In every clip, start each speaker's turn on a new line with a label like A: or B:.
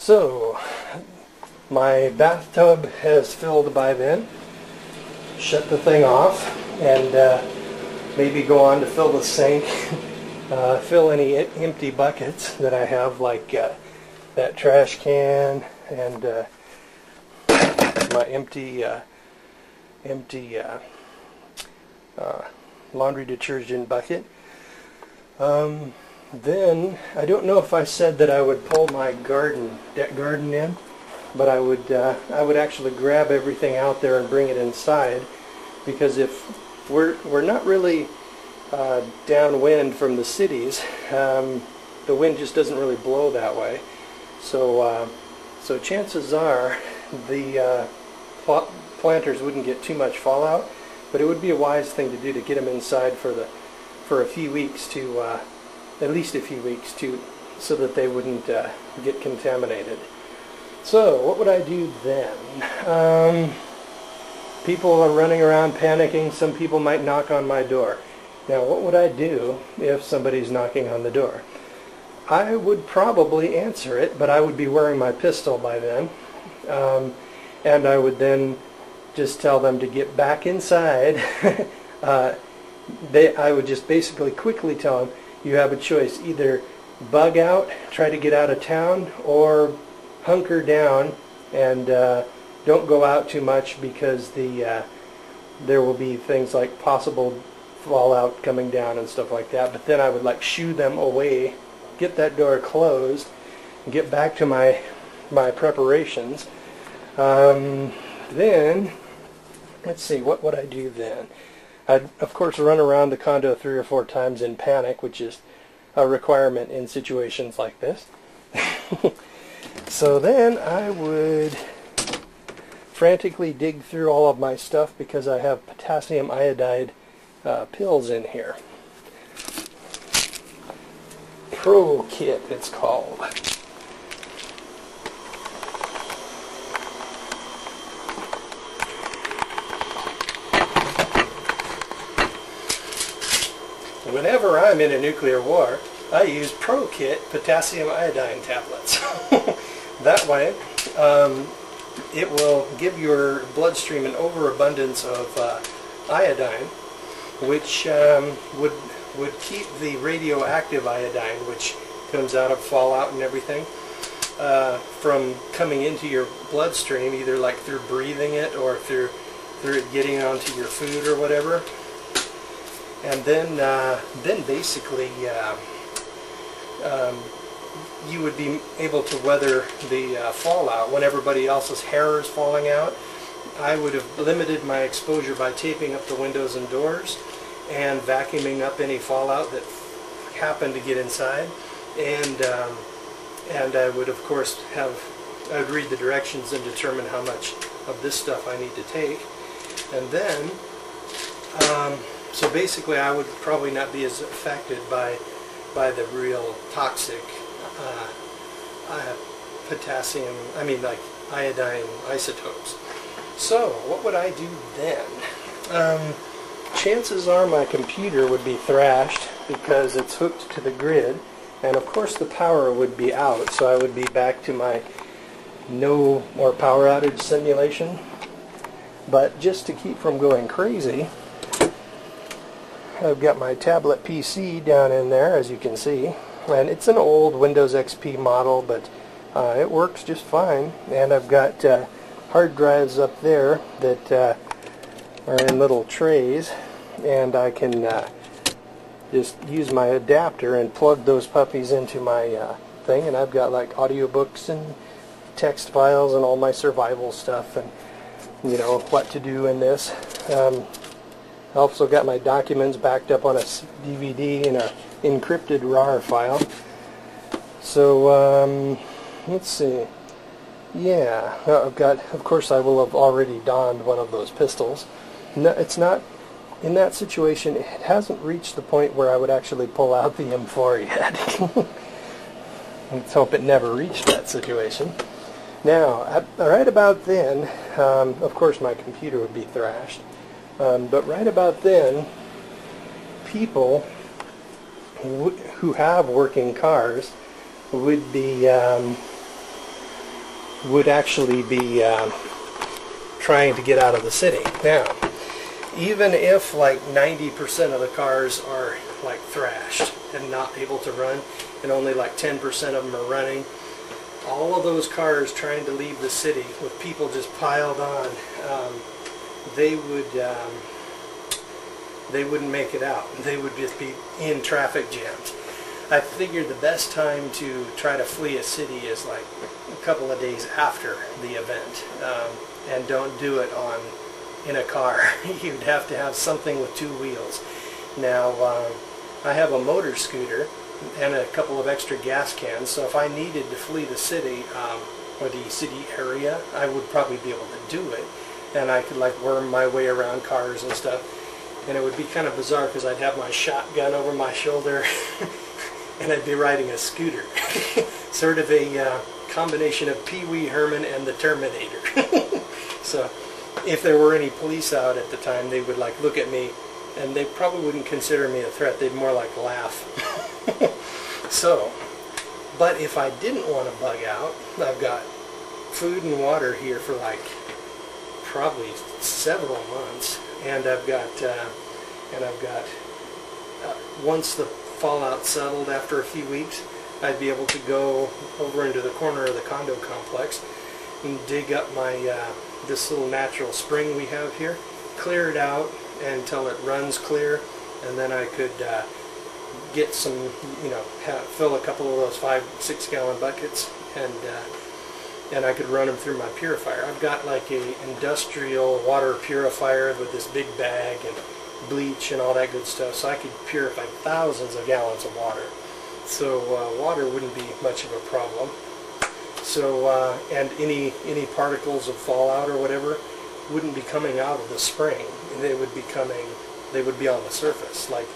A: So, my bathtub has filled by then. Shut the thing off and maybe go on to fill the sink, fill any empty buckets that I have, like that trash can and my empty laundry detergent bucket. Then, I don't know if I said that I would pull my garden in, but I would actually grab everything out there and bring it inside, because if we're not really downwind from the cities, the wind just doesn't really blow that way. So chances are the planters wouldn't get too much fallout, but it would be a wise thing to do to get them inside for a few weeks to at least a few weeks so that they wouldn't get contaminated. So what would I do then? People are running around panicking. Some people might knock on my door. Now what would I do if somebody's knocking on the door? I would probably answer it, but I would be wearing my pistol by then. And I would then just tell them to get back inside. I would just basically quickly tell them, you have a choice: either bug out, try to get out of town, or hunker down and don't go out too much, because there will be things like possible fallout coming down and stuff like that. But then I would shoo them away, get that door closed, and get back to my preparations. Then, let's see, what would I do then? I'd, of course, run around the condo 3 or 4 times in panic, which is a requirement in situations like this. So then I would frantically dig through all of my stuff, because I have potassium iodide pills in here. Pro Kit, it's called. Whenever I'm in a nuclear war, I use Pro Kit potassium iodine tablets. That way, it will give your bloodstream an overabundance of iodine, which would keep the radioactive iodine, which comes out of fallout and everything, from coming into your bloodstream, either through breathing it or through it getting onto your food or whatever. And then basically you would be able to weather the fallout. When everybody else's hair is falling out, I would have limited my exposure by taping up the windows and doors and vacuuming up any fallout that happened to get inside. And I would, of course, I would read the directions and determine how much of this stuff I need to take. And then so basically I would probably not be as affected by the real toxic iodine isotopes. So what would I do then? Chances are my computer would be thrashed, because it's hooked to the grid, and of course the power would be out, so I would be back to my no more power outage simulation. But just to keep from going crazy, I've got my tablet PC down in there, as you can see, and it's an old Windows XP model, but it works just fine. And I've got hard drives up there that are in little trays, and I can just use my adapter and plug those puppies into my thing, and I've got audiobooks and text files and all my survival stuff, and what to do in this. I also got my documents backed up on a DVD in an encrypted RAR file. So, let's see. Yeah, I've got, of course I will have already donned one of those pistols. No, it's not, in that situation, it hasn't reached the point where I would actually pull out the M4 yet. Let's hope it never reached that situation. Now, right about then, of course my computer would be thrashed. But right about then, people who have working cars would be would actually be trying to get out of the city. Now, even if like 90% of the cars are like thrashed and not able to run, and only like 10% of them are running, all of those cars trying to leave the city with people just piled on, they wouldn't make it out. They would just be in traffic jams. I figured the best time to try to flee a city is like a couple of days after the event, and don't do it in a car. You'd have to have something with 2 wheels. Now, I have a motor scooter and a couple of extra gas cans, so if I needed to flee the city or the city area, I would probably be able to do it, and I could like worm my way around cars and stuff. And it would be kind of bizarre because I'd have my shotgun over my shoulder and I'd be riding a scooter. Sort of a combination of Pee Wee Herman and the Terminator. So if there were any police out at the time, they would like look at me and they probably wouldn't consider me a threat. They'd more like laugh. So, but if I didn't want to bug out, I've got food and water here for like probably several months. And I've got once the fallout settled after a few weeks, I'd be able to go over into the corner of the condo complex and dig up my this little natural spring we have here, clear it out until it runs clear, and then I could get some, fill a couple of those 5-6 gallon buckets, and I could run them through my purifier. I've got like a industrial water purifier with this big bag and bleach and all that good stuff, so I could purify thousands of gallons of water. So water wouldn't be much of a problem. So and any particles of fallout or whatever wouldn't be coming out of the spring. They would be on the surface, like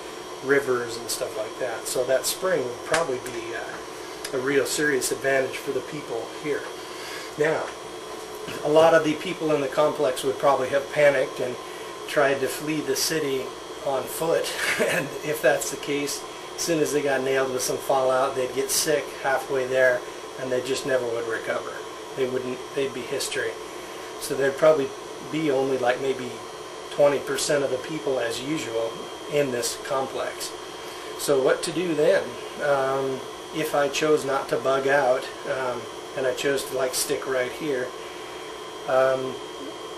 A: rivers and stuff like that. So that spring would probably be a real serious advantage for the people here. Now, a lot of the people in the complex would probably have panicked and tried to flee the city on foot, and if that's the case, as soon as they got nailed with some fallout, they'd get sick halfway there, and they just never would recover. They'd be history. So there'd probably be only like maybe 20% of the people as usual in this complex. So what to do then? If I chose not to bug out, and I chose to like stick right here,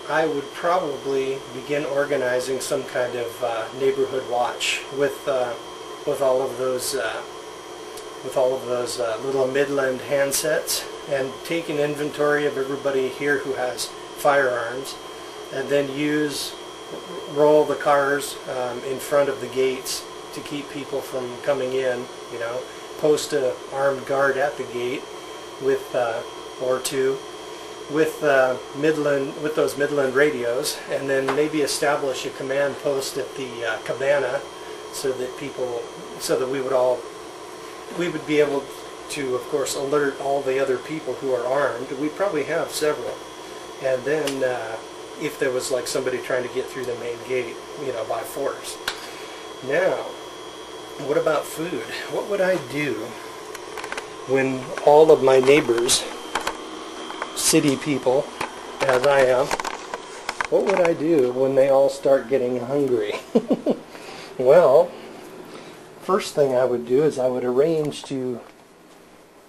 A: I would probably begin organizing some kind of neighborhood watch with all of those little Midland handsets, and take an inventory of everybody here who has firearms, and then roll the cars in front of the gates to keep people from coming in. Post an armed guard at the gate with or two with those Midland radios, and then maybe establish a command post at the cabana, so that we would be able to, of course, alert all the other people who are armed. We probably have several, and then if there was like somebody trying to get through the main gate, by force. Now, what about food? What would I do when all of my neighbors, city people, as I am, what would I do when they all start getting hungry? Well, first thing I would do is I would arrange to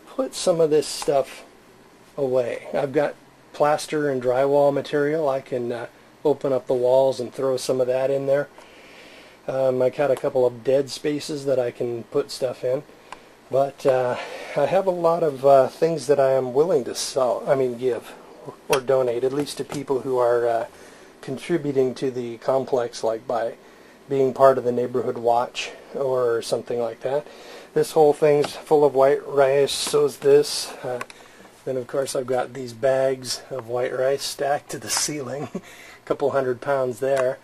A: put some of this stuff away. I've got plaster and drywall material. I can open up the walls and throw some of that in there. I got a couple of dead spaces that I can put stuff in. But I have a lot of things that I am willing to give or donate, at least to people who are contributing to the complex, like by being part of the neighborhood watch or something like that. This whole thing's full of white rice, so is this. Then of course I've got these bags of white rice stacked to the ceiling, a couple 100 pounds there.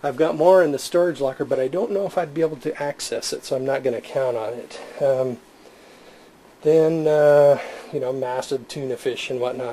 A: I've got more in the storage locker, but I don't know if I'd be able to access it, so I'm not going to count on it. Then, massive tuna fish and whatnot.